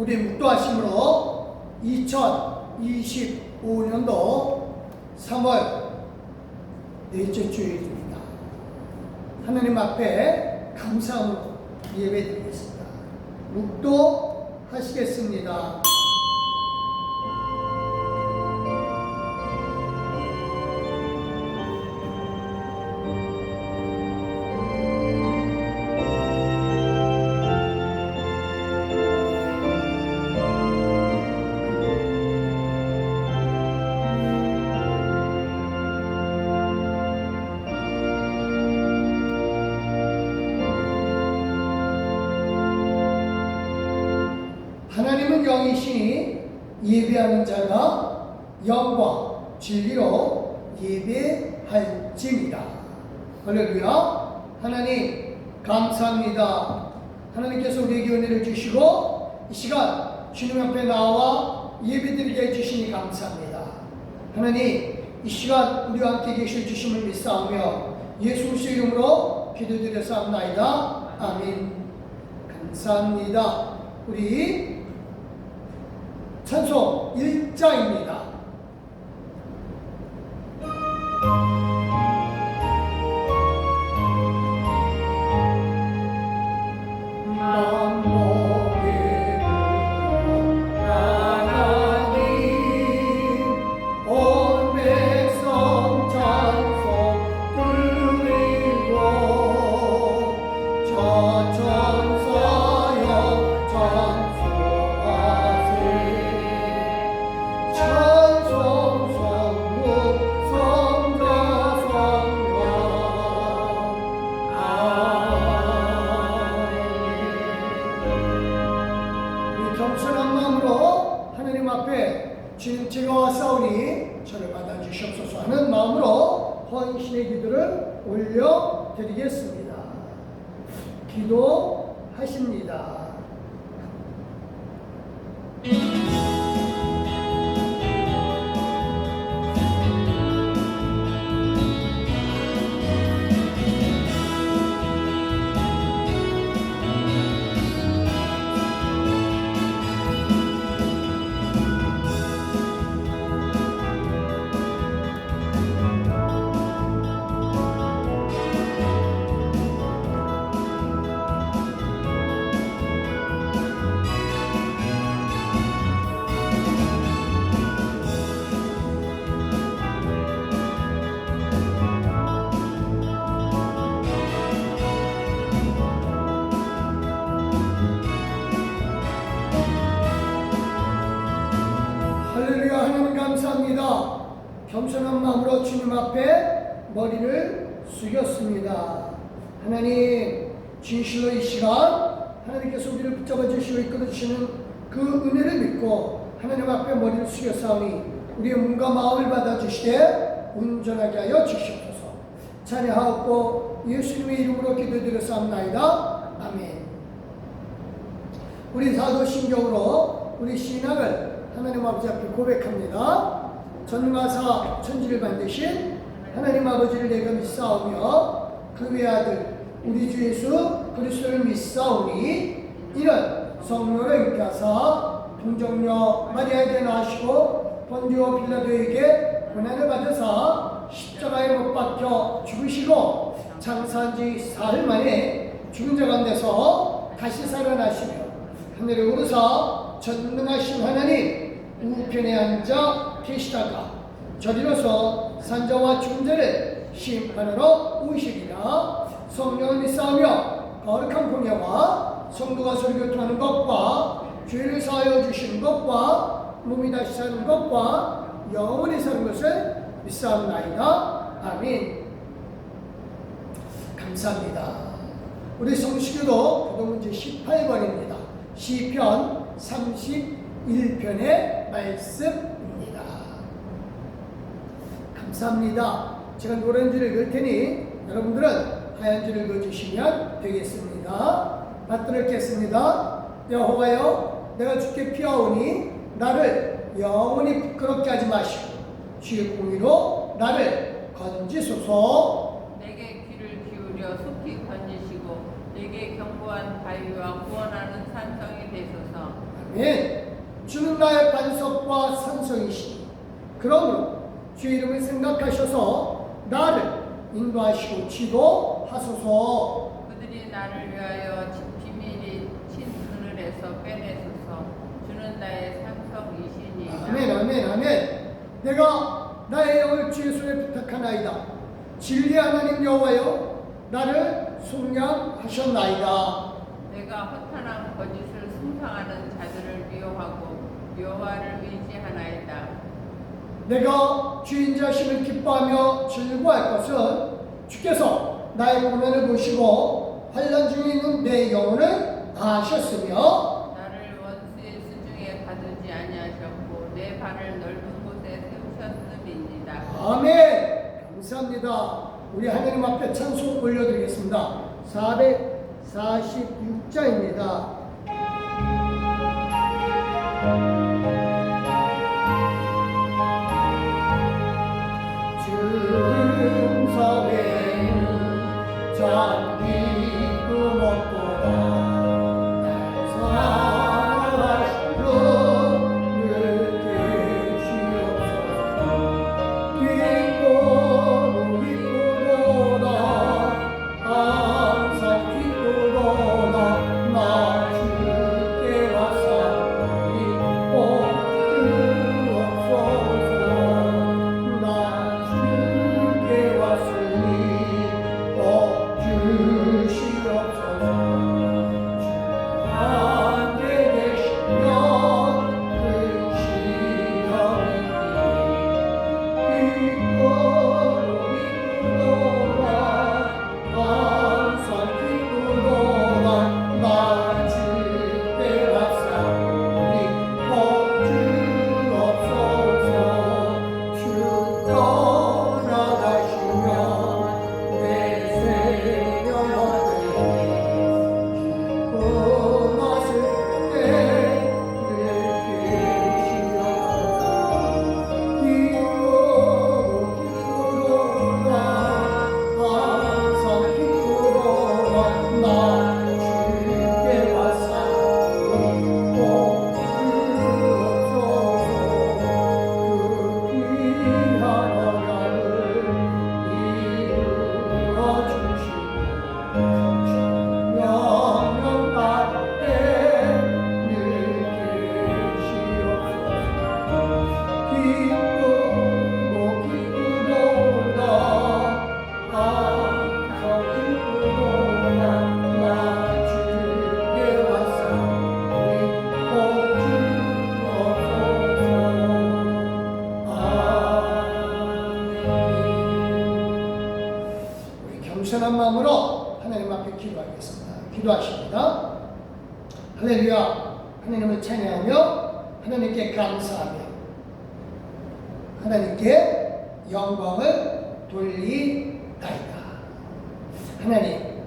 우리 묵도하심으로 2025년도 3월 넷째 주일입니다. 하나님 앞에 감사함으로 예배드리겠습니다. 묵도하시겠습니다. 하나님은 영이시니 예배하는 자가 영과 진리로 예배할지니라. 할렐루야. 하나님 감사합니다. 하나님께서 우리에게 은혜를 주시고 이 시간 주님 앞에 나와 예배드리게 해주시니 감사합니다. 하나님 이 시간 우리와 함께 계실 주심을 믿사오며 예수 그리스도의 이름으로 기도드렸사옵나이다. 아멘. 감사합니다. 우리 찬송 1자입니다. 겸손한 마음으로 하나님 앞에 주님 제가 왔사오니 저를 받아주시옵소서 하는 마음으로 헌신의 기도를 올려드리겠습니다. 기도하십니다. 할렐루야. 하나님 감사합니다. 겸손한 마음으로 주님 앞에 머리를 숙였습니다. 하나님 진실로 이 시간 하나님께서 우리를 붙잡아 주시고 이끌어 주시는 그 은혜를 믿고 하나님 앞에 머리를 숙였사오니 우리의 몸과 마음을 받아주시되 온전하게 하여 주시옵소서. 찬양하옵고 예수님의 이름으로 기도드렸사옵나이다. 아멘. 우리 사도신경으로 우리 신앙을 하나님 아버지 앞에 고백합니다. 전능하사 천지를 만드신 하나님 아버지를 내가 믿사오며 그 외아들 우리 주 예수 그리스도를 믿사오니 이는 성령으로 잉태하사 동정녀 마리아에게 나시고 본디오 빌라도에게 고난을 받으사 십자가에 못 박혀 죽으시고 장사한 지 사흘 만에 죽은 자 가운데서 다시 살아나시며 하늘에 오르사 전능하신 하나님 우편에 앉아 계시다가 저리로서 산자와 죽은 자를 심판하러 오시리라. 성령을 믿사오며 거룩한 공예와 성도가 서로 교통하는 것과 죄를 사하여 주시는 것과 몸이 다시 사는 것과 영원히 사는 것을 믿사옵나이다. 아멘. 감사합니다. 우리 성시교도 교도문제 18번입니다. 시편 31편의 말씀입니다. 감사합니다. 제가 노란 줄을 읽을 테니 여러분들은 하얀 줄을 읽어주시면 되겠습니다. 받들어 읽겠습니다. 여호와여 내가 주께 피하오니 나를 영원히 부끄럽게 하지 마시고 주의 공의로 나를 건지소서. 내게 귀를 기울여 속히 건지시고 내게 견고한 바위와 구원하는 산성이 되소서. 아멘. 주는 나의 반석과 산성이시니 그러므로 주의 이름을 생각하셔서 나를 인도하시고 지도하소서. 그들이 나를 위하여 비밀이 친 그늘에서 빼내소서. 주는 나의 산성이시니. 아멘 아멘 아멘. 내가 나의 영을 주의 손에 부탁하나이다. 진리 하나님 여호와여 나를 속량하셨나이다. 내가 허탄한 거짓을 숭상하는 자들을 미워하고 여호와를 의지하나이다. 내가 주인자심을 기뻐하며 즐거워할 것은 주께서 나의 고난을 보시고 환난 중에 있는 내 영혼을 아셨으며 나를 원수의 수중에 가두지 아니하셨고 내 발을 넓은 곳에 세우셨음이니이다. 아멘. 감사합니다. 우리 하나님 앞에 찬송 올려드리겠습니다. 446자입니다. 증사회는 장기 꿈없보다 날 사랑하시고 늘 계시옵소서. 기쁘도다 항상 기쁘도다 나 주께 왔사오니 꼭 주옵소서. 나 주께 왔으니 꼭 주시옵소서. 주 함께 계시면 겸손한 마음으로 하나님 앞에 기도하겠습니다. 기도하십니다. 할렐루야. 하나님을 찬양하며 하나님께 감사하며 하나님께 영광을 돌리나이다. 하나님,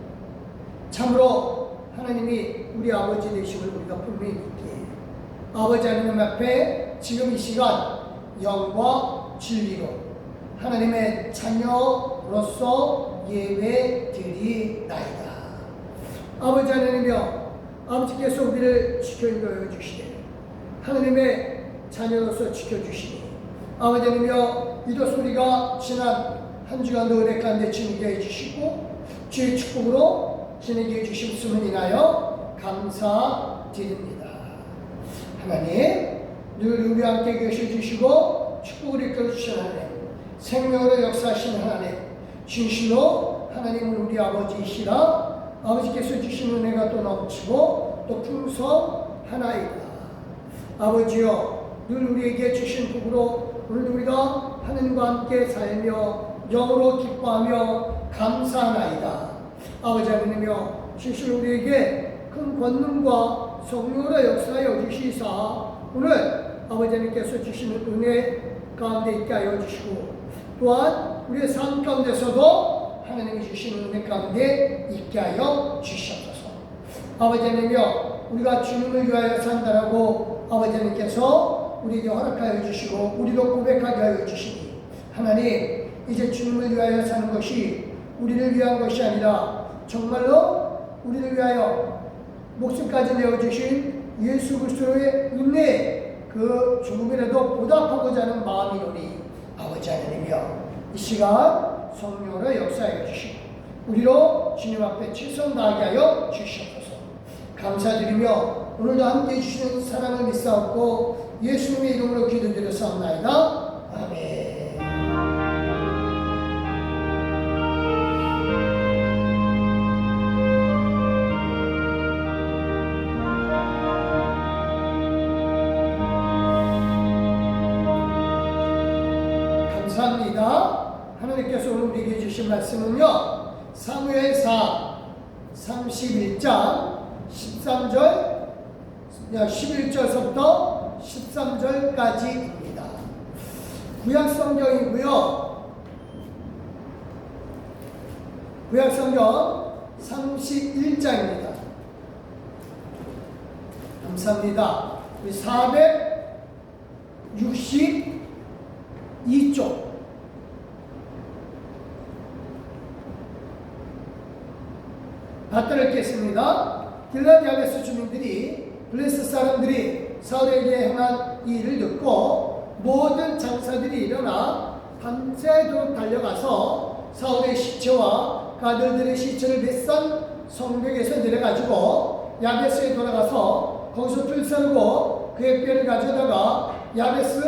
참으로 하나님이 우리 아버지 되심을 우리가 분명히 믿기에 아버지 하나님 앞에 지금 이 시간 영과 진리로 하나님의 자녀로서 예배 드리나이다. 아버지 하나님이여, 아버지께서 우리를 지켜 인도하여 주시되 하나님의 자녀로서 지켜주시니 아버지 하나님이여, 이도 우리가 지난 한 주간도 은혜 가운데 지내게 해주시고 주의 축복으로 지내게 해주심을 인하여 감사드립니다. 하나님, 늘 우리 함께 계셔주시고 축복을 이끌어주시는 하나님, 생명으로 역사하시는 하나님, 진실로 하나님은 우리 아버지이시라. 아버지께서 주시는 은혜가 또 넘치고 또 풍성하나이다. 아버지여, 늘 우리에게 주신 복으로 오늘 우리가 하나님과 함께 살며 영으로 기뻐하며 감사하나이다. 아버지 하나님이여, 진실 우리에게 큰 권능과 성령으로 역사하여 주시사 오늘 아버지 하나님께서 주시는 은혜 가운데 있게 하여 주시고 또한 우리의 삶 가운데서도 하나님이 주시는 은혜 가운데 있게 하여 주시옵소서. 아버지 하나님이여, 우리가 주님을 위하여 산다라고 아버지 하나님께서 우리에게 허락하여 주시고 우리도 고백하게 하여 주시니 하나님, 이제 주님을 위하여 사는 것이 우리를 위한 것이 아니라 정말로 우리를 위하여 목숨까지 내어주신 예수 그리스도의 은혜 그 죽음이라도 보답하고자 하는 마음이오니 아버지 하나님이여 이 시간 성령으로 역사해 주시고 우리로 주님 앞에 최선 다하게 하여 주시옵소서. 감사드리며 오늘도 함께해 주시는 사랑을 믿사옵고 예수님의 이름으로 기도드렸사옵나이다. 아멘. 감사합니다. 하나님께서 오늘 우리에게 주신 말씀은요 사무엘상 31장 11절서부터 13절까지입니다. 구약성경이고요. 구약성경 31장입니다. 감사합니다. 462쪽 받들어 읽겠습니다. 길르앗 야베스 주민들이 블레스 사람들이 사울에게 행한 이 일을 듣고 모든 장사들이 일어나 밤새도록 달려가서 사울의 시체와 가들들의 시체를 мет산 성벽에서 내려가지고 야베스에 돌아가서 거기서 줄 서고 그의 뼈를 가져다가 야베스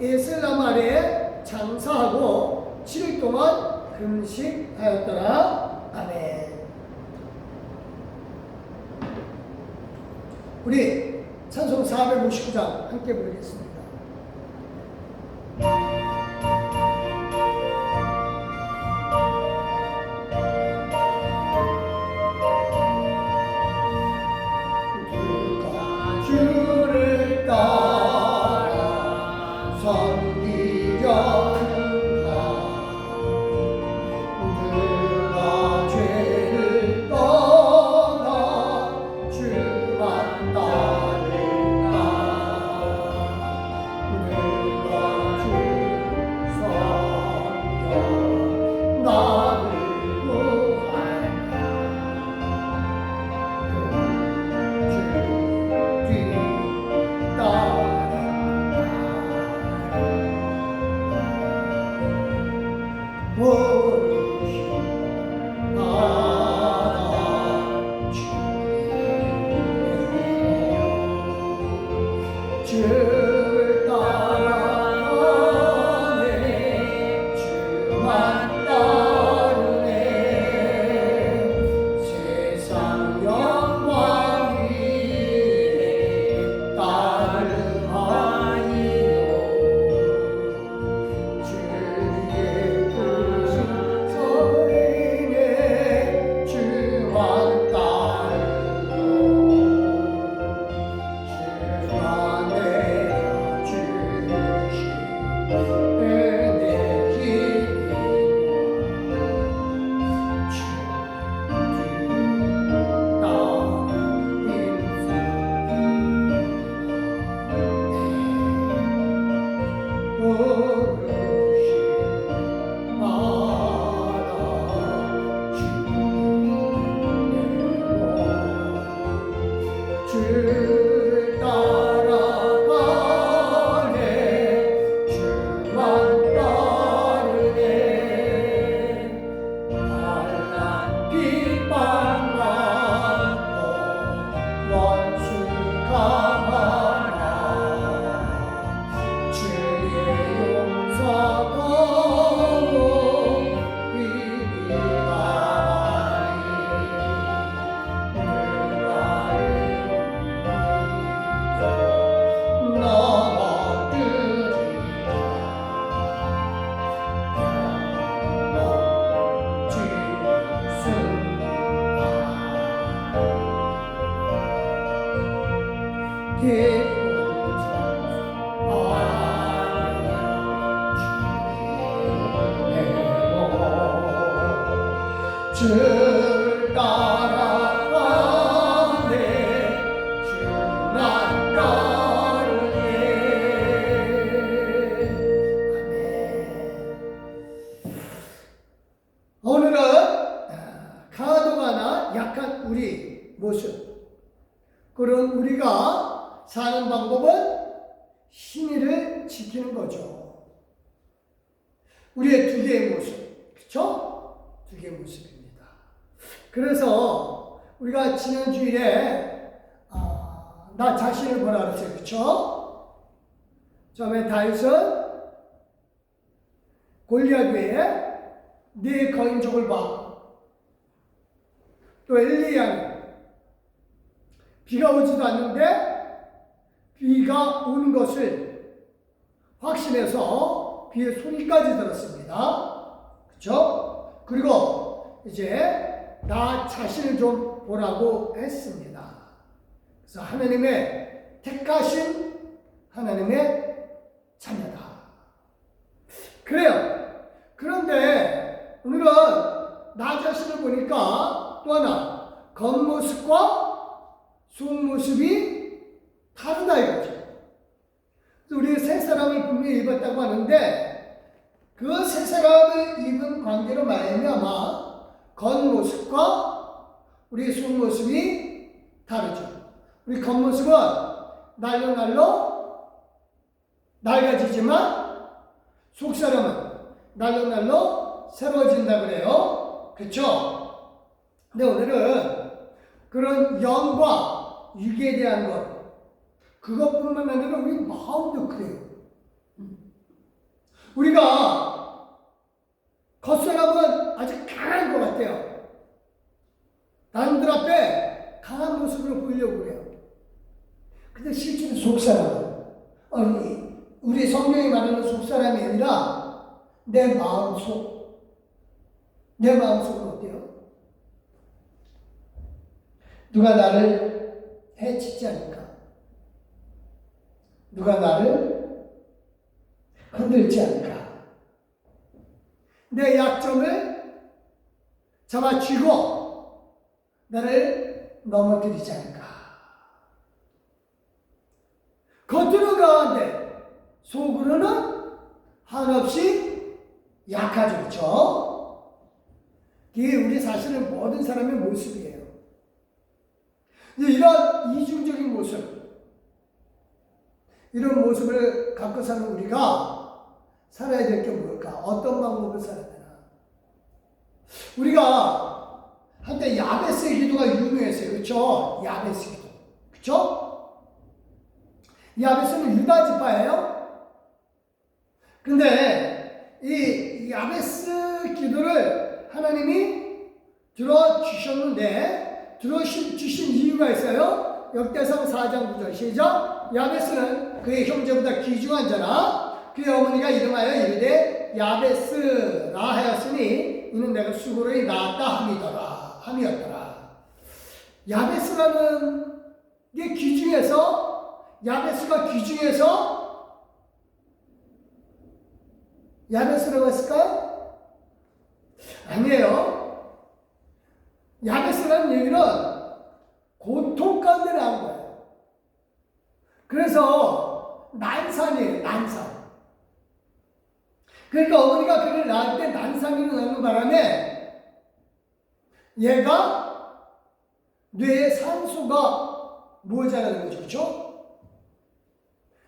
에슬람 아래에 장사하고 7일 동안 금식하였더라. 아멘. 우리 찬송 459장 함께 부르겠습니다. 주를 따라 섬기려는가 누가 죄를 떠나 주만 따를까 누가 주 섬겨 나를 구할까 주를 따라가네 주만 따르네 세상 영광 위에 따름하니요 주의 뜻이 서리네 주만 따르고 주만 주를 따라가네 주만 따르네 환난 핍박 많고 원수가 많아 주의 용서하고 비비가니 주를 따라가네 주만 따르네. 아멘. 오늘은 가도가나 약한 우리 모습 그런 우리가 사는 방법은 신의를 지키는 거죠. 우리의 두 개의 모습, 그렇죠? 두 개의 모습입니다. 그래서 우리가 지난 주일에 나 자신을 보라 그랬어요, 그렇죠? 처음에 다윗은 골리앗 외에 네 거인족을 봐. 또 엘리야는 비가 오지도 않는데 비가 오는 것을 확신해서 비의 소리까지 들었습니다. 그렇죠? 그리고 이제 나 자신을 좀 보라고 했습니다. 그래서 하나님의 택하신 하나님의 자녀다. 그래요. 그런데 오늘은 나 자신을 보니까 또 하나 겉모습과 속모습이 다르다 이거죠. 우리 새 사람을 분명히 입었다고 하는데 그 새 사람을 입은 관계로 말미암아 겉모습과 우리 속모습이 다르죠. 우리 겉모습은 날로 낡아지지만 속 사람은 날로 새로워진다 그래요. 그렇죠? 근데 오늘은 그런 영과 육에 대한 것 그것뿐만 아니라 우리 마음도 그래요. 우리가 겉사람은 아주 강한 것 같아요. 남들 앞에 강한 모습으로 보이려고 그래요. 근데 실제로 속사람은 우리 성경이 말하는 속사람이 아니라 내 마음속은 어때요? 누가 나를 해치지 않을까? 누가 나를 흔들지 않을까? 내 약점을 잡아쥐고 나를 넘어뜨리지 않을까? 겉으로 강한데 속으로는 한없이 약하죠. 그렇죠? 이게 우리 사실은 모든 사람의 모습이에요. 이런 이중적인 모습, 이런 모습을 갖고 사는 우리가 살아야 될 게 뭘까? 어떤 방법을 살아야 되나? 우리가 한때 야베스의 기도가 유명했어요. 그렇죠? 야베스 기도. 그렇죠? 야베스는 유다 지파예요. 근데 이 야베스 기도를 하나님이 들어주셨는데 들어주신 이유가 있어요. 역대상 4장 9절 시작. 야베스는 그의 형제보다 귀중한 자라 그의 어머니가 이름하여 이르되 야베스라 하였으니 이는 내가 수고로 낳았다 함이었더라. 야베스라는 게 야베스가 귀중해서 야베스라고 했을까요? 아니에요. 야베스라는 얘기는 고통 가운데 나온 거예요. 그래서 난산이에요. 난산. 그러니까 어머니가 그를 낳을 때 난산이 일어나는 바람에 얘가 뇌에 산소가 모자라는 거죠. 그렇죠?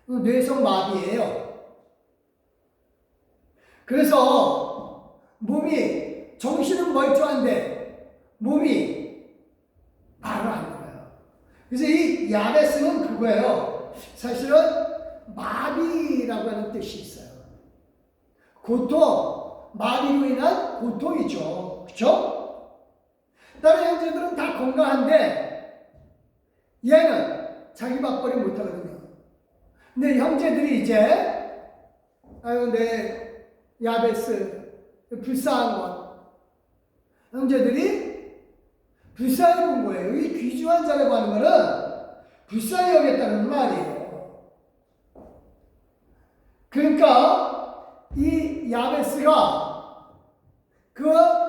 뇌성 마비예요. 그래서 몸이 정신은 멀쩡한데 몸이 말을 안 들어요. 그래서 이 야베스는 그거예요. 사실은 마비라고 하는 뜻이 있어요. 고통, 마비로 인한 고통이죠. 그렇죠? 다른 형제들은 다 건강한데 얘는 자기 밥벌이 못하거든요. 근데 형제들이 이제 내 야베스 불쌍한 것 형제들이 불쌍히 본 거예요. 이 귀중한 자라고 하는 거는 불쌍히 여겼다는 말이에요. 그러니까 이 야베스가 그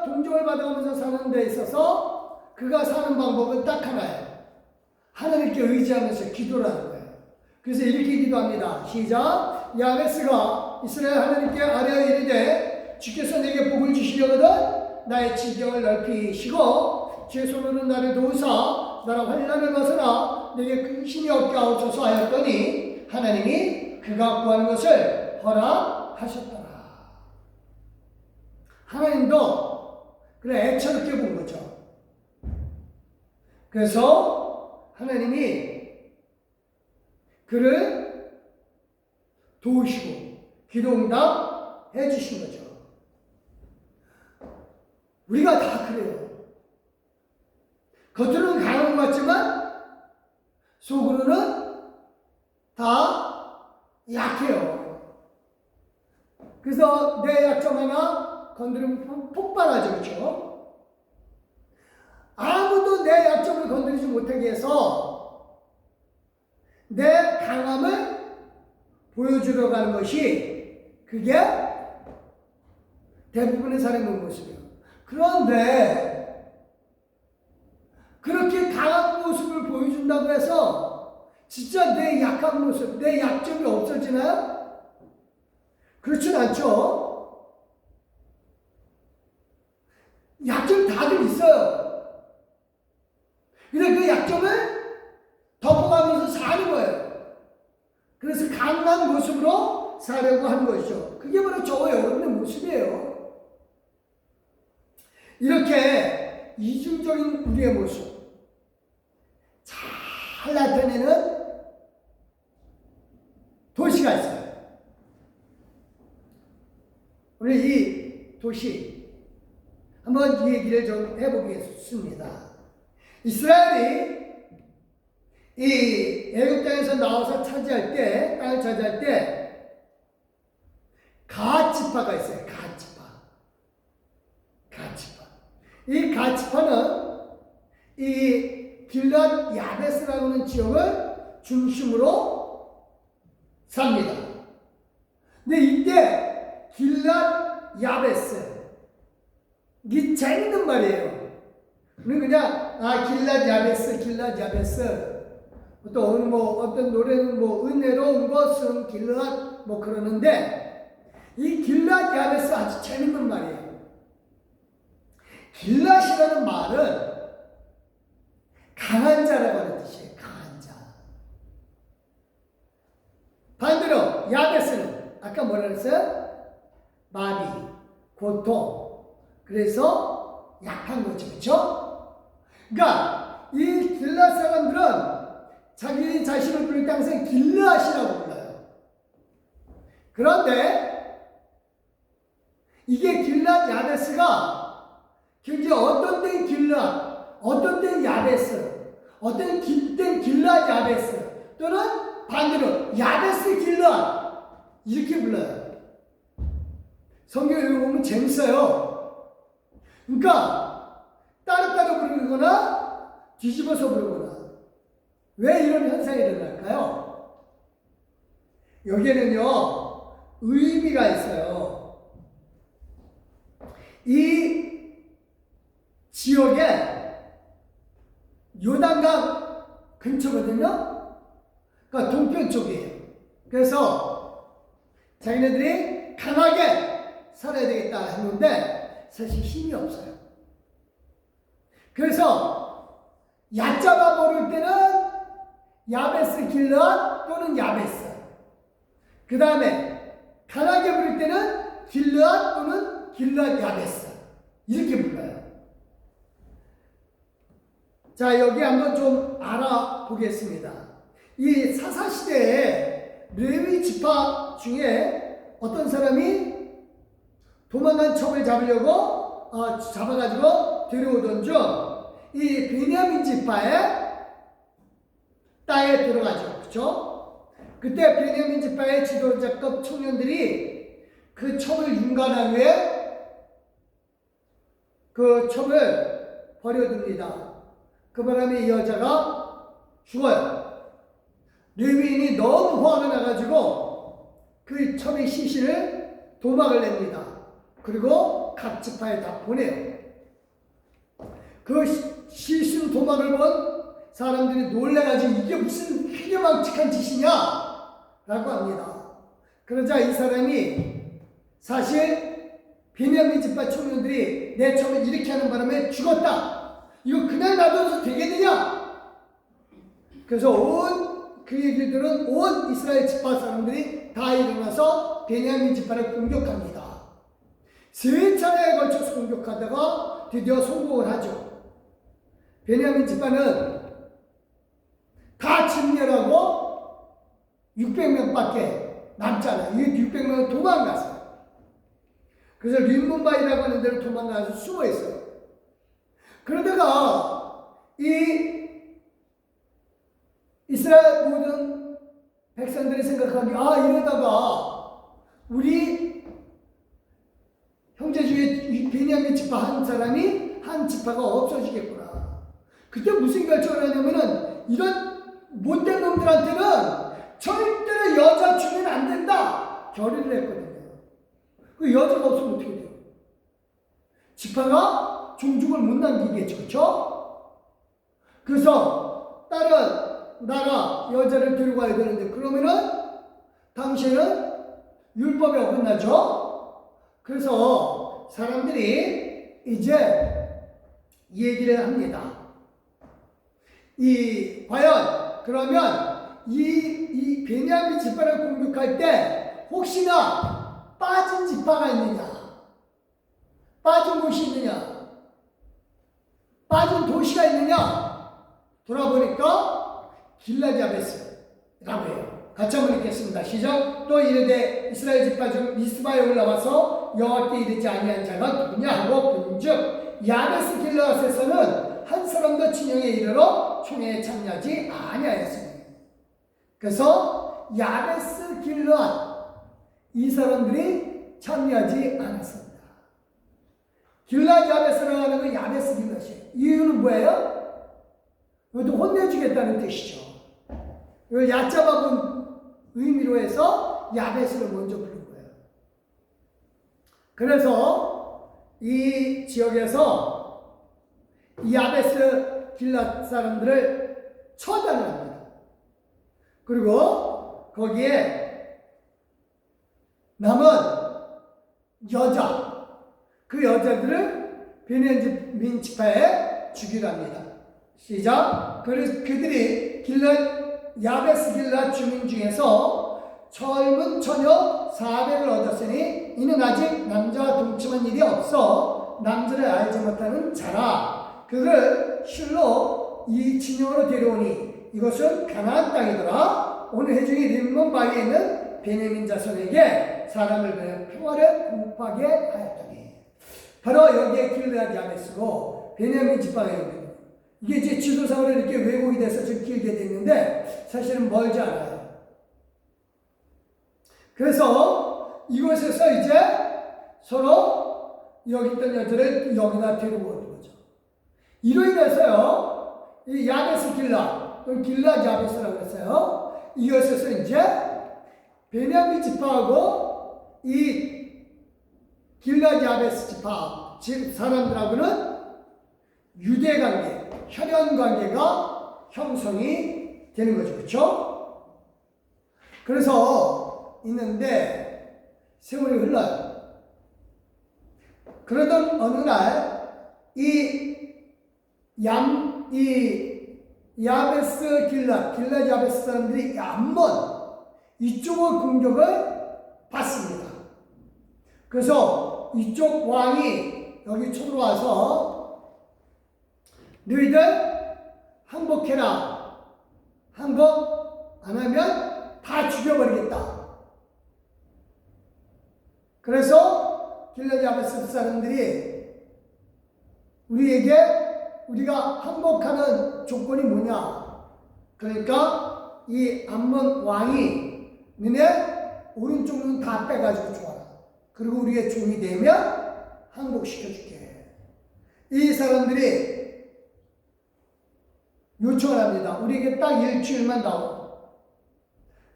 동정을 받아가면서 사는 데 있어서 그가 사는 방법은 딱 하나예요. 하나님께 의지하면서 기도를 하는 거예요. 그래서 이렇게 기도합니다. 시작. 야베스가 이스라엘 하나님께 아뢰어 이르되 주께서 내게 복을 주시려거든 나의 지경을 넓히시고 제 손으로 나를 도우사 나라 환난을 벗어나 내게 근심이 없게 하옵소서 하였더니 하나님이 그가 구하는 것을 허락하셨더라. 하나님도 그래 애처롭게 본 거죠. 그래서 하나님이 그를 도우시고 기도응답 해주신 거죠. 우리가 다 그래요. 겉으로는 강한 것 같지만 속으로는 다 약해요. 그래서 내 약점 하나 건드리면 폭발하죠. 그렇죠? 아무도 내 약점을 건드리지 못하게 해서 내 강함을 보여주려고 하는 것이 그게 대부분의 사람의 모습이에요. 그런데 그렇게 강한 모습을 보여준다고 해서 진짜 내 약한 모습, 내 약점이 없어지나요? 그렇진 않죠. 약점 다들 있어요. 근데 그 약점을 덮어가면서 사는 거예요. 그래서 강한 모습으로 살려고 하는 것이죠. 그게 바로 저와 여러분의 모습이에요. 이렇게 이중적인 우리의 모습 잘 나타내는 도시가 있어요. 우리 이 도시 한번 이 얘기를 좀 해보겠습니다. 이스라엘이 이 애굽 땅에서 나와서 차지할 때, 땅을 차지할 때 갓지파가 있어요. 갓지파. 이 갓지파는 이 길랏 야베스라고 하는 지역을 중심으로 삽니다. 근데 이때 길랏 야베스 이게 재밌는 말이에요. 우리 그냥 길랏 야베스 또 어떤 노래는 은혜로운 것은 길랏 그러는데 이 길랏 야베스 아주 재밌는 말이에요. 길랏이라는 말은 강한 자라고 하는 뜻이에요. 강한 자. 반대로 야베스는 아까 뭐라 그랬어요? 마비, 고통. 그래서 약한 거죠. 그렇죠? 그러니까 이 길랏 사람들은 자기 자신을 부를 때 항상 길랏이라고 불러요. 그런데 이게 길랏 야베스가 굉장히 어떤 때는 길랏, 어떤 때는 야베스, 어떤 때는 길랏 야베스, 또는 반대로 야베스 길랏 이렇게 불러요. 성경을 읽어보면 재밌어요. 그러니까 따로따로 부르거나 뒤집어서 부르거나 왜 이런 현상이 일어날까요? 여기에는요 의미가 있어요. 이 지역에 요단강 근처거든요. 그러니까 동편 쪽이에요. 그래서 자기네들이 강하게 살아야 되겠다 했는데 사실 힘이 없어요. 그래서 얕잡아 버릴 때는 야베스 길랏 또는 야베스, 그 다음에 강하게 부를 때는 길랏 또는 길랏 야베스 이렇게 불러요. 자, 여기 한번 좀 알아보겠습니다. 이 사사시대에 레위 지파 중에 어떤 사람이 도망간 첩을 잡으려고 잡아가지고 데려오던 중 이 베냐민 지파의 땅에 들어가죠. 그렇죠? 그때 베냐민 지파의 지도자급 청년들이 그 첩을 윤관한 후에 그 첩을 버려둡니다. 그 바람에 이 여자가 죽어요. 레위인이 너무 화가 나가지고 그 첩의 시신을 도망을 냅니다. 그리고 각 지파에 다 보내요. 그 시신 도망을 본 사람들이 놀래가지고 이게 무슨 희망측한 짓이냐 라고 합니다. 그러자 이 사람이 사실 베냐민 지파 청년들이 내 첩을 이렇게 하는 바람에 죽었다. 이거 그냥 놔둬도 되겠느냐? 그래서 그 얘기들은 온 이스라엘 지파 사람들이 다 일어나서 베냐민 지파를 공격합니다. 세 차례에 걸쳐서 공격하다가 드디어 성공을 하죠. 베냐민 지파는 다 진멸하고 600명밖에 남잖아요. 이 600명은 도망갔어요. 그래서 림몬바이라고 하는 데로 도망가서 숨어 있어요. 그러다가 이 이스라엘 모든 백성들이 생각하기, 이러다가 우리 형제 중에 베냐민 지파 한 사람이 한 지파가 없어지겠구나. 그때 무슨 결정을 하냐면은 이런 못된 놈들한테는 절대로 여자 주면 안 된다 결의를 했거든요. 그 여자가 없으면 어떻게 돼요? 지파가 종족을 못 남기겠죠. 그렇죠? 그래서 다른 나라 여자를 데리고 가야 되는데 그러면은 당시에는 율법이 어긋나죠. 그래서 사람들이 이제 얘기를 합니다. 과연 그러면 이 베냐민 지파를 공격할 때 혹시나 빠진 지파가 있느냐, 빠진 곳이 있느냐, 빠진 도시가 있느냐 돌아보니까 길라디 야베스라고 해요. 같이 한번 읽겠습니다. 시작. 또 이르되 이스라엘 지파 중 미스바에 올라와서 여호와께 이르지 아니한 자가 누구냐 하고 본즉 야베스 길라앗에서는 한 사람도 진영에 이르러 총회에 참여하지 아니하였습니다. 그래서 야베스 길라앗 이 사람들이 참여하지 않았습니다. 길라앗 야베스라고 하는 건 야베스 길라앗이에요. 이유는 뭐예요? 이것도 혼내주겠다는 뜻이죠. 이걸 얕잡아본 의미로 해서 야베스를 먼저 부른 거예요. 그래서 이 지역에서 이 야베스 길랏 사람들을 처단을 합니다. 그리고 거기에 남은 여자, 그 여자들을 베냐민 지파에 주기로 합니다. 시작. 그래서 그들이 야베스 길랏 주민 중에서 젊은 처녀 400을 얻었으니 이는 아직 남자와 동침한 일이 없어 남자를 알지 못하는 자라. 그를 실로 이 진영으로 데려오니 이것은 가나안 땅이더라. 오늘 해중이 림몬 바위에 있는 베냐민 자손에게 사람을 보내 평화를 공급하게 하였더니 바로 여기에 길르앗 야베스고 베냐민 지파예요. 이게 이제 지도상으로 이렇게 왜곡이 돼서 좀 길게 됐는데 사실은 멀지 않아요. 그래서 이곳에서 이제 서로 여기 있던 여자를 여기다 데리고 오는 거죠. 이로 인해서요, 이 야베스 길라, 길라 야베스라고 했어요. 이것에서 이제 베냐민 지파하고 이 길라 야베스 지파 사람들하고는 유대 관계, 혈연 관계가 형성이 되는 거죠. 그렇죠? 그래서 있는데 세월이 흘러요. 그러던 어느 날 이 야베스 길라 야베스 사람들이 암몬 이쪽의 공격을 받습니다. 그래서 이쪽 왕이 여기 쳐들어와서 너희들 항복해라. 항복 안 하면 다 죽여버리겠다. 그래서 길르앗 야베스 사람들이 우리가 항복하는 조건이 뭐냐? 그러니까 이 암몬 왕이 너네 오른쪽 눈 다 빼가지고 줘라. 그리고 우리의 종이 되면 항복시켜줄게. 이 사람들이 요청을 합니다. 우리에게 딱 일주일만 나오.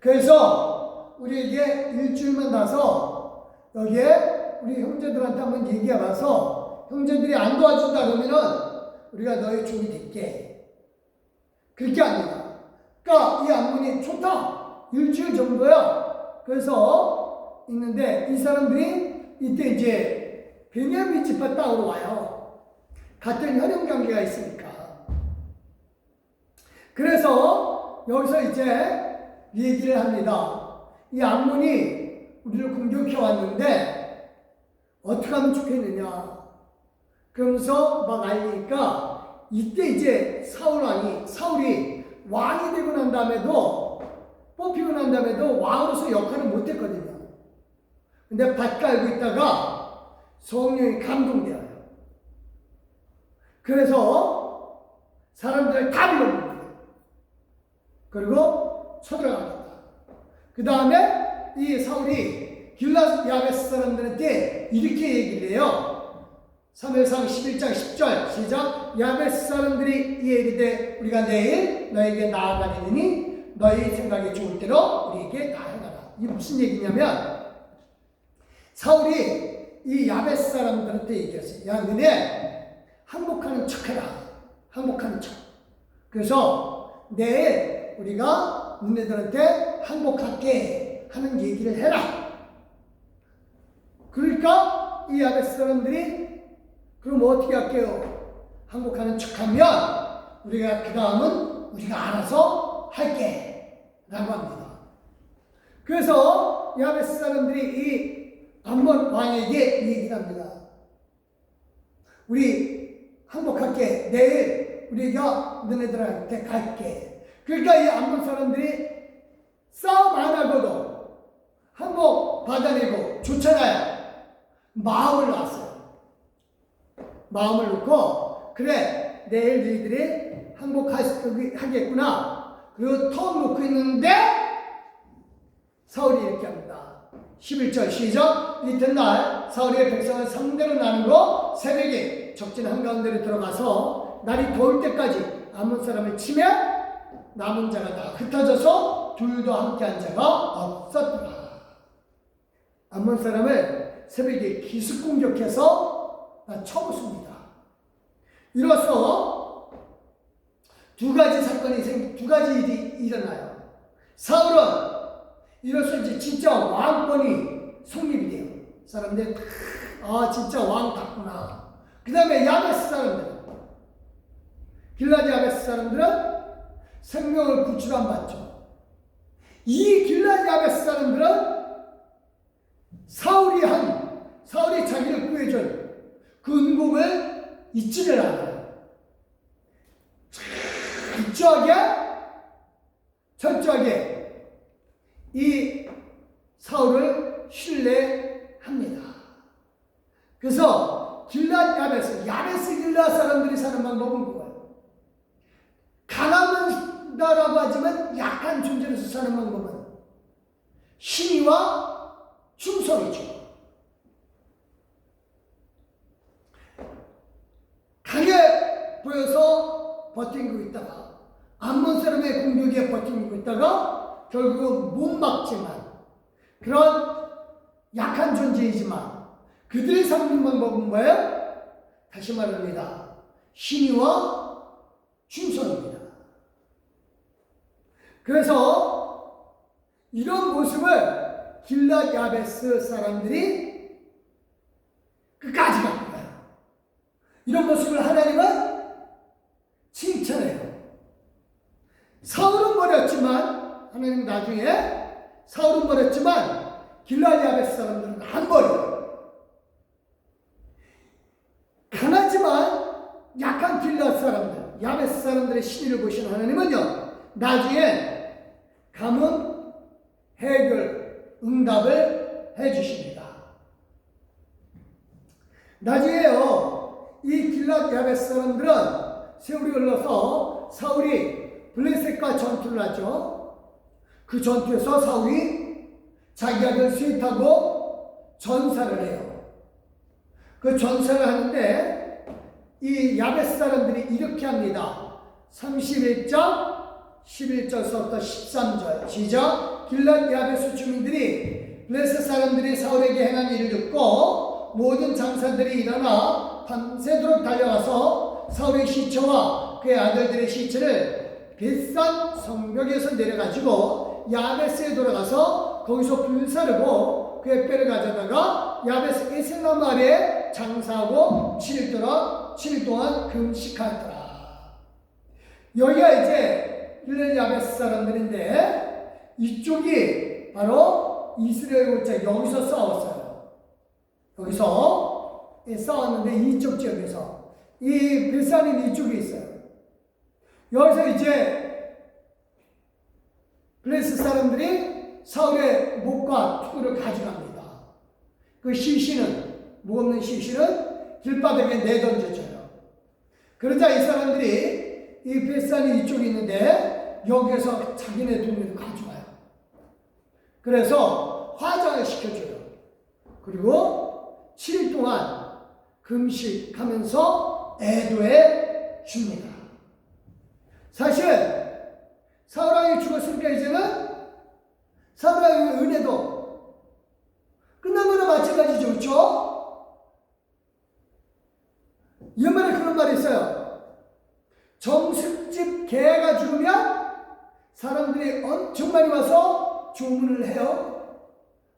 그래서 우리에게 일주일만 나서 여기에 우리 형제들한테 한번 얘기해봐서 형제들이 안 도와준다 그러면은 우리가 너의 종이 될게. 그렇게 합니다. 그러니까 이 암몬이 좋다. 일주일 정도야. 그래서 있는데 이 사람들이 이때 이제 베냐민 지파 땅으로 와요. 같은 혈연 관계가 있으니까. 그래서 여기서 이제 얘기를 합니다. 이 암몬이 우리를 공격해 왔는데 어떻게 하면 좋겠느냐. 그러면서 막 알리니까 이때 이제 사울이 왕이 되고 난 다음에도 뽑히고 난 다음에도 왕으로서 역할을 못했거든요. 근데 밭 깔고 있다가 성령이 감동되어요. 그래서 사람들을 다 밀어버립니다. 그리고 쳐들어갑니다. 그 다음에 이 사울이 길앗 야베스 사람들한테 이렇게 얘기를 해요. 사무엘상 11장 10절 시작. 야베스 사람들이 이르되 우리가 내일 너에게 나아가리니 너희 생각이 좋을 대로 우리에게 다 행하라. 이게 무슨 얘기냐면 사울이 이 야베스 사람들한테 얘기했어요. 야, 너네 항복하는 척해라. 항복하는 척. 그래서 내일 우리가 너네들한테 항복할게 하는 얘기를 해라. 그러니까 이 야베스 사람들이 그럼 어떻게 할게요? 항복하는 척하면 우리가 그 다음은 우리가 알아서 할게 라고 합니다. 그래서 야베스 사람들이 이 암몬 왕에게 얘기를 합니다. 우리 항복할게. 내일 우리가 너네들한테 갈게. 그러니까 이 암몬 사람들이 싸움 안 하고도 항복 받아내고 좋잖아요. 마음을 놨어요. 마음을 놓고 그래 내일 너희들이 항복하겠구나. 그리고 턱 놓고 있는데 사울이 이렇게 합니다. 11절 시작. 이튿날 사울의 백성을 상대로 나누고 새벽에 적진 한가운데로 들어가서 날이 더울 때까지 암몬 사람을 치며 남은 자가 다 흩어져서 둘도 함께한 자가 없었더라. 암몬 사람을 새벽에 기습 공격해서 쳐부숩니다. 이로써 두 가지 일이 일어나요. 사울은 이로써 이제 진짜 왕권이 성립이 돼요. 사람들이 진짜 왕답구나. 그 다음에 야베스 사람들, 길앗 야베스 사람들은 생명을 구출한 받죠. 이 길앗 야베스 사람들은 사울이 자기를 구해준 그 은복을 잊지를 않아요. 철저하게 이 사울을 신뢰합니다. 그래서 야베스 길앗 사람들이 사는 방법은 뭐예요? 강하다라고 하지만 약한 존재로서 사는 방법은 신의와 충성이죠. 강해 보여서 버티고 있다가 암몬 사람의 공격에 버티고 있다가 결국은 못 막지만 그런 약한 존재이지만 그들이 삼는 방법은 뭐예요? 다시 말합니다. 신의와 충성입니다. 그래서 이런 모습을 길앗 야베스 사람들이 끝까지 갖고 가요. 이런 모습을 하나님은 칭찬해요. 사울은 버렸지만 하나님 나중에 사울은 버렸지만 길앗 야베스 사람들은 안 버려요. 강하지만 약한 길앗 사람들, 야베스 사람들의 신의를 보신 하나님은요, 나중에 가문 해결 응답을 해주십니다. 나중에요, 이 길앗 야베스 사람들은 세월이 흘러서 사울이 블레셋과 전투를 하죠. 그 전투에서 사울이 자기 아들 스윗하고 전사를 해요. 그 전사를 하는데 이 야베스 사람들이 이렇게 합니다. 31장 11절부터 13절 시작. 길앗 야베스 주민들이 블레셋 사람들이 사울에게 행한 일을 듣고 모든 장사들이 일어나 밤새도록 달려가서 사울의 시체와 그의 아들들의 시체를 벳산 성벽에서 내려가지고 야베스에 돌아가서 거기서 불사르고 그의 뼈를 가져다가 야베스 에셀나무 아래에 장사하고 7일 동안 금식하더라. 여기가 이제 길르앗 야베스 사람들인데 이쪽이 바로 이스라엘 골짜 여기서 싸웠어요. 여기서 싸웠는데 이쪽 지역에서 이 벳산인 이쪽에 있어요. 여기서 이제 블레스 사람들이 사울의 목과 투구를 가져갑니다. 그 시신은 무없는 시신은 길바닥에 내던져져요. 그러자 이 사람들이 이 벳산이 이쪽에 있는데 여기에서 자기네 동료를 가져와요. 그래서 화장을 시켜줘요. 그리고 7일 동안 금식하면서 애도해 줍니다. 사실 사울왕이 죽었으니까 이제는 사울왕의 은혜도 끝난 거나 마찬가지죠. 그렇죠? 옛말에 그런 말이 있어요. 정승집 개가 죽으면 사람들이 엄청 많이 와서 조문을 해요.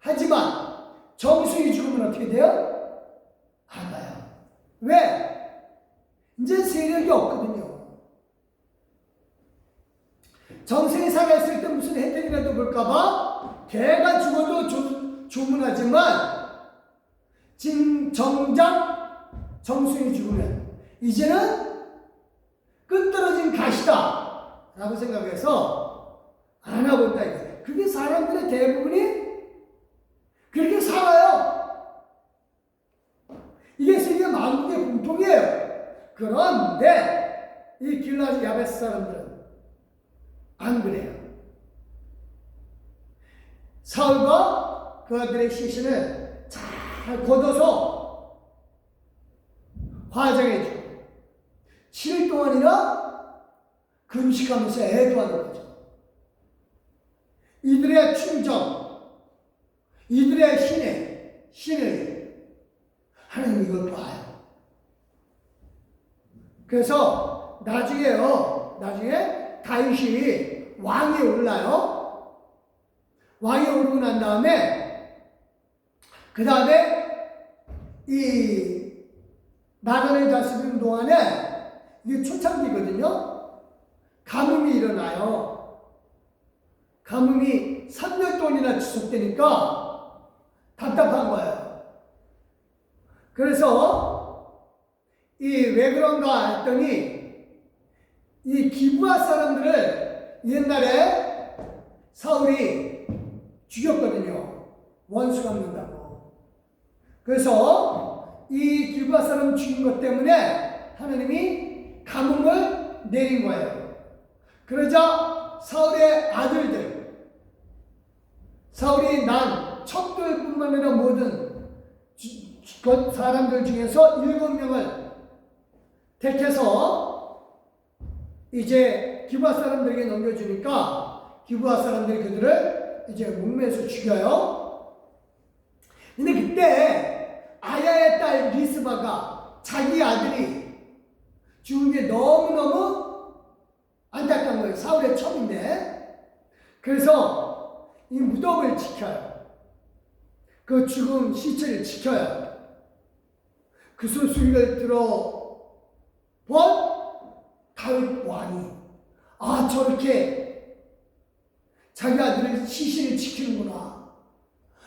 하지만 정승이 죽으면 어떻게 돼요? 안 와요. 왜? 이제 세력이 없거든요. 정승이 살아있을 때 무슨 혜택이라도 볼까봐 개가 죽어도 조문하지만 정작 정승이 죽으면 이제는 끈떨어진 가시다 라고 생각해서 안 하고 있다. 그게 사람들의 대부분이 그렇게 살아요. 이게 세계 만국의 공통이에요. 그런데 이 길르앗 야베스 사람들은 안 그래요. 사울과 그 아들의 시신을 잘 걷어서 화장해주고 7일 동안이나 금식하면서 애도하는 거죠. 이들의 충정, 이들의 신을 하나님 이걸 봐요. 그래서 나중에 다윗이 왕에 올라요. 왕에 오르고 난 다음에 그 다음에 이 나라를 다스리는 동안에 이게 초창기거든요. 가뭄이 일어나요. 가뭄이 3년 동안이나 지속되니까 답답한 거예요. 그래서 왜 그런가 했더니 이 기브아 사람들을 옛날에 사울이 죽였거든요. 원수 갚는다고. 그래서 이 기브아 사람 죽인 것 때문에 하나님이 가뭄을 내린 거예요. 그러자 사울의 아들들, 사울이 난 첩들뿐만 아니라 모든 사람들 중에서 7명을 택해서 이제 기브아 사람들에게 넘겨주니까 기브아 사람들이 그들을 이제 목매서 죽여요. 근데 그때 아야의 딸 리스바가 자기 아들이 죽은 게 너무너무 안타까운 거예요. 사울의 첩인데. 그래서 이 무덤을 지켜요. 그 죽은 시체를 지켜요. 그 소식을 들어본 다윗 왕이 저렇게 자기 아들의 시신을 지키는구나.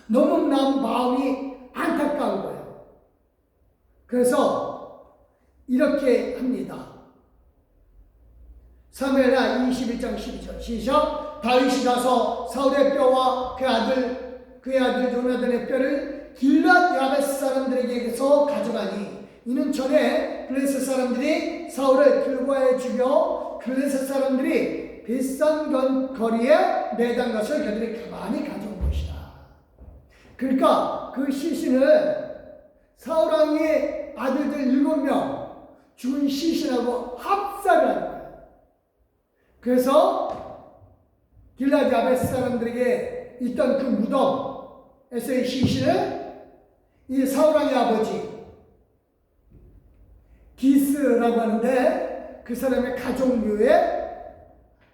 너무 마음이 안타까운 거예요. 그래서 이렇게 합니다. 사무엘하 21장 12절 시작. 다윗이 가서 사울의 뼈와 그의 아들 요나단의 뼈를 길르앗 야베스 사람들에게서 가져가니 이는 전에 블레셋 사람들이 사울을 길보아에 죽여 블레셋 사람들이 벳산 거리에 내단 것을 그들이 가만히 가져온 것이다. 그러니까 그 시신을 사울 왕의 아들들 7명 죽은 시신하고 합사를 하는 거예요. 그래서 길르앗 야베스 사람들에게 있던 그 무덤에서의 시신을 이 사울 왕의 아버지 기스라고 하는데 그 사람의 가족묘에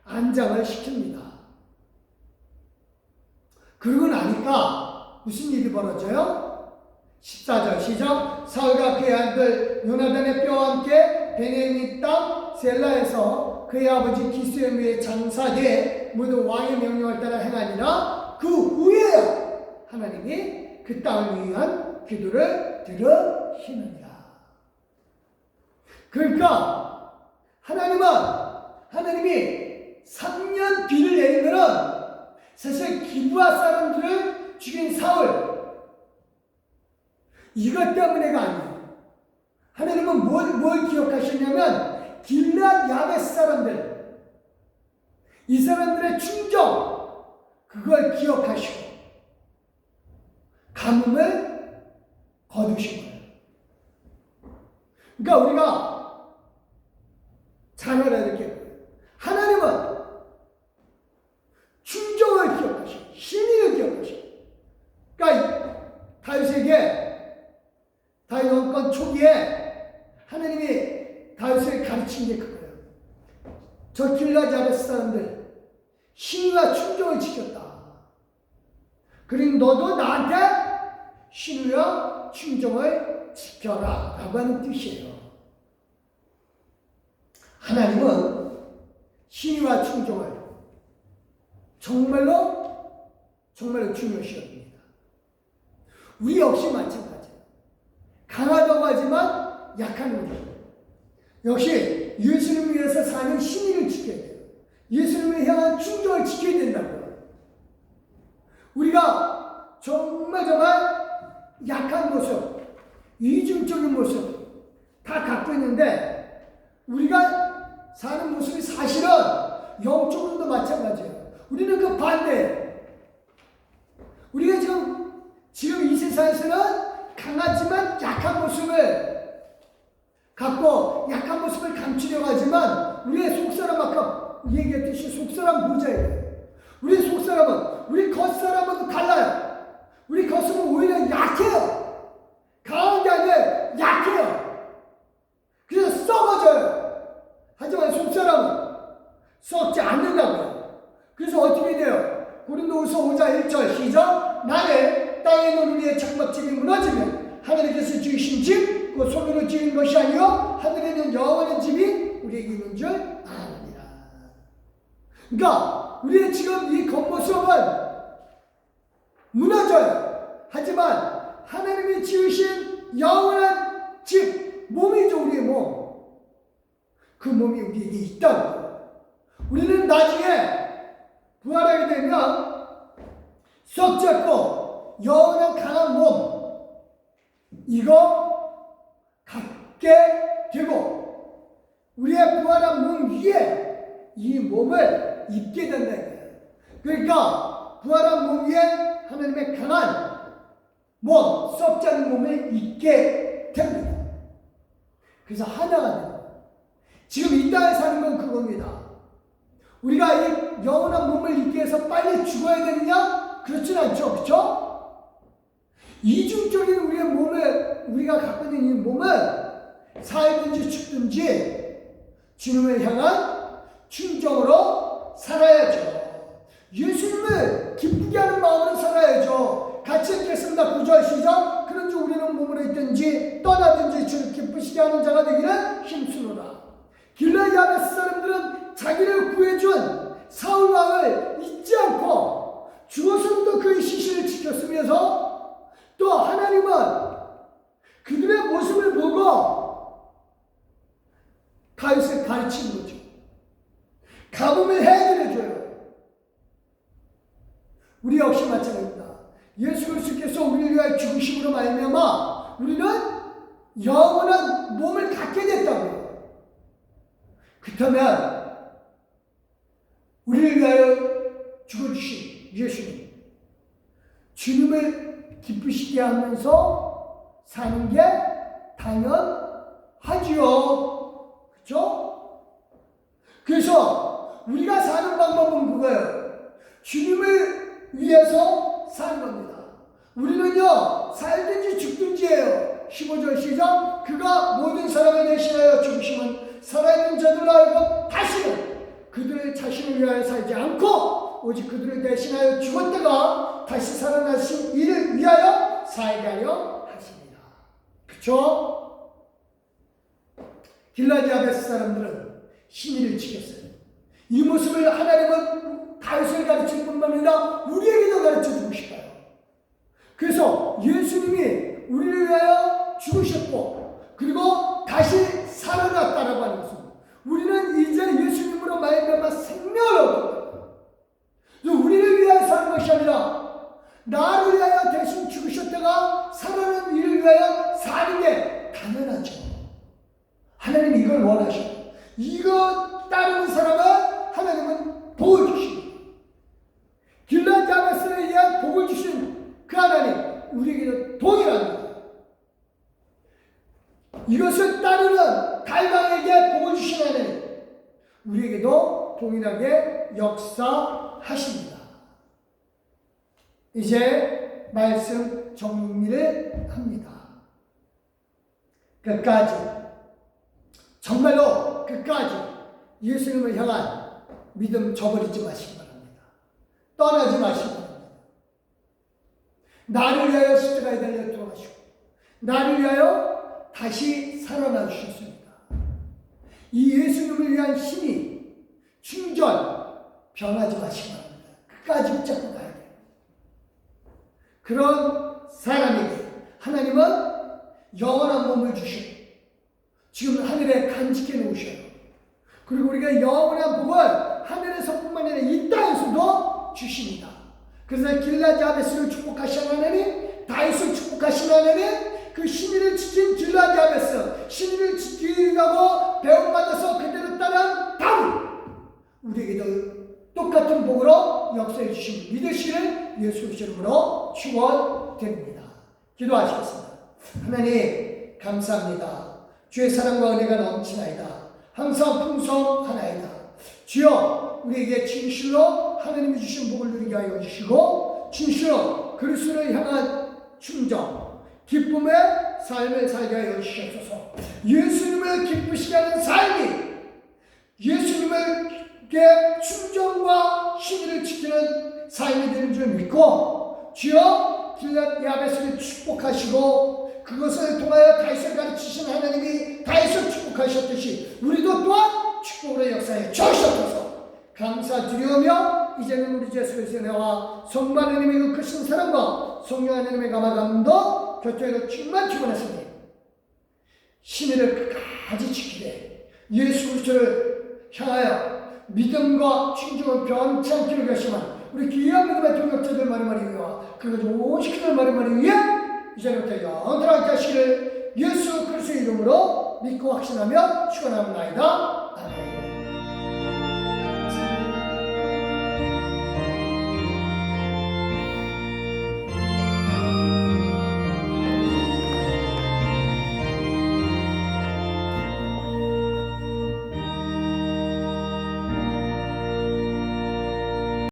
안장을 시킵니다. 그러고 나니까 무슨 일이 벌어져요? 14절 시작. 사울과 그의 아들 요나단의 뼈와 함께 베냐민 땅 셀라에서 그의 아버지 기스의 묘에 장사돼 모두 왕의 명령을 따라 행하니라. 그 후에 하나님이 그 땅을 위한 기도를 들으시느니라. 그러니까 하나님이 3년 비를 내린 것은 사실 기브아 사람들을 죽인 사울 이것 때문에가 아니에요. 하나님은 뭘 기억하셨냐면 길앗 야베스 사람들, 이 사람들의 충정 그걸 기억하시고 가뭄을 거두신 거예요. 그러니까 우리가 잘 알아야 될 게 하나님은 충정을 기억하시고 신의를 기억하시고, 그러니까 다윗에게 다윗 왕권 초기에 하나님이 다윗을 가르친 게 그거예요. 저 길앗 야베스 사람들 신의와 충정을 지켰다. 그리고 너도 나한테 신의와 충정을 지켜라 라고 하는 뜻이에요. 하나님은 신의와 충정을 정말로 중요시 여깁니다. 우리 역시 마찬가지예요. 강하다고 하지만 약한 우리 역시 예수님을 위해서 사는 신의를 지켜야 돼요. 예수님을 향한 충정을 지켜야 된다고요. 우리가 정말 약한 모습, 이중적인 모습 다 갖고 있는데 우리가 사는 모습이 사실은 영적으로도 마찬가지예요. 우리는 그 반대예요. 우리가 지금 이 세상에서는 강하지만 약한 모습을 갖고 약한 모습을 감추려고 하지만 우리의 속사람 아까 얘기했듯이 속사람 모자예요. 우리 속사람은 우리 겉사람하고 달라요. 우리 겉은 오히려 약해요. 강한 게 아니라 약해요. 그래서 썩어져요. 하지만 속사람은 썩지 않는다고요. 그래서 어떻게 돼요? 고린도후서 5장 1절 시작. 나는 땅에 놓은 우리의 장막집이 무너지면 하나님께서 지으신 집, 그 손으로 지은 것이 아니요 하늘에 있는 여호와의 집이 우리에게 있는 줄 아느니라. 그러니까 우리의 지금 이 겉모습은 무너져요. 하지만 하나님이 지으신 영원한 집, 몸이죠. 우리의 몸. 그 몸이 우리에게 있다고. 우리는 나중에 부활하게 되면 썩지 않고 영원한 강한 몸 이거 갖게 되고 우리의 부활한 몸 위에 이 몸을 입게 된다. 그러니까 부활한 몸 위에 하나님의 강한 몸, 썩지 않은 몸을 입게 됩니다. 그래서 하나가 됩니다. 지금 이 땅에 사는 건 그겁니다. 우리가 이 영원한 몸을 입기 위해서 빨리 죽어야 되느냐? 그렇진 않죠. 그렇죠? 이중적인 우리의 몸을 우리가 갖고 있는 이 몸은 살든지 죽든지 주님을 향한 충정으로 살아야죠. 예수님을 기쁘게 하는 마음으로 살아야죠. 같이 읽겠습니다. 9절 시작. 그런지 우리는 몸으로 있든지 떠나든지 주를 기쁘시게 하는 자가 되기를 힘쓰노라. 길앗 야베스 사람들은 자기를 구해준 사울 왕을 잊지 않고 죽어서도 그의 시신을 지켰으면서 또 하나님은 그들의 모습을 보고 다윗을 가르치는 거죠. 가뭄을 해결해줘요. 우리 역시 마찬가지입니다. 예수 그리스도께서 우리를 위하여 죽으심으로 말미암아 우리는 영원한 몸을 갖게 됐다고요. 그렇다면 우리를 위하여 죽어주신 예수님, 주님을 기쁘시게 하면서 사는 게 당연하지요. 그렇죠? 그래서 우리가 사는 방법은 그거예요. 주님을 위해서 사는 겁니다. 우리는요 살든지 죽든지예요. 15절 시작. 그가 모든 사람을 대신하여 죽으시면 살아있는 자들로 하여금 다시는 그들의 자신을 위하여 살지 않고 오직 그들을 대신하여 죽었다가 다시 살아나신 이를 위하여 살게 하려 하십니다. 그렇죠? 길앗 야베스 사람들은 신의를 지켰어요. 이 모습을 하나님은 다윗을 가르칠 뿐만 아니라 우리에게도 가르쳐주고 싶어요. 그래서 예수님이 우리를 위하여 죽으셨고 그리고 다시 살아났다라고 하는 것은 우리는 이제 예수님으로 말미암아 생명을 얻었다. 우리를 위하여 사는 것이 아니라 나를 위하여 대신 죽으셨다가 살아난 이를 위하여 사는 게 당연하죠. 하나님이 이걸 원하셔요. 이거 따르는 사람은 하나님은 복을 주십니다. 길르앗 야베스에 의한 복을 주신 그 하나님 우리에게는 동일합니다. 이것을 따르는 달방에게 복을 주신 하나님 우리에게도 동일하게 역사하십니다. 이제 말씀 정리를 합니다. 끝까지 정말로 끝까지 예수님을 향한 믿음 저버리지 마시기 바랍니다. 떠나지 마시기 바랍니다. 나를 위하여 십자가에 달려 돌아가시고 나를 위하여 다시 살아나 주셨습니다. 이 예수님을 위한 신이 충전 변하지 마시기 바랍니다. 끝까지 붙잡고 가야 돼요. 그런 사람에게 하나님은 영원한 몸을 주시고 지금 하늘에 간직해 놓으셔요. 그리고 우리가 영원한 복을 하늘에서뿐만 아니라 이 땅에서도 주십니다. 그래서 길르앗 야베스를 축복하신 하나님, 다윗을 축복하신 하나님, 그 신의를 지킨 길르앗 야베스, 신의를 지키려고 배움받아서 그대로 따른 다윗, 우리에게도 똑같은 복으로 역사해 주신 믿으시를 예수 이름으로 축원드립니다. 기도하시겠습니다. 하나님 감사합니다. 주의 사랑과 은혜가 넘치나이다. 항상 풍성하나이다. 주여 우리에게 진실로 하나님이 주신 복을 누리게 하여 주시고 진실로 그리스도를 향한 충정 기쁨의 삶을 살게 하여 주시옵소서. 예수님을 기쁘시게 하는 삶이 예수님에게 충정과 신의를 지키는 삶이 되는 줄 믿고 주여 길르앗 야베스를 축복하시고 그것을 통하여 다윗을 가르치신 하나님이 다윗을 축복하셨듯이 우리도 또한 축복으로 역사해 주시옵소서. 감사드리오며 이제는 우리 주 예수 그리스도의 은혜와 성부 하나님의 그 크신 사랑과 성령 하나님의 감화감도 교통에도 충만 충만하시니 신의를 끝까지 지키되 예수 그리스도를 향하여 믿음과 충정을 변치 않기를 결심한 우리 귀한 믿음의 동역자들 마리마리 위와 그가 좋은 시키들 마리마리 위에 이제부터 영원하게 하시기를 예수 그리스도의 이름으로 믿고 확신하며 축원합니다. 아멘.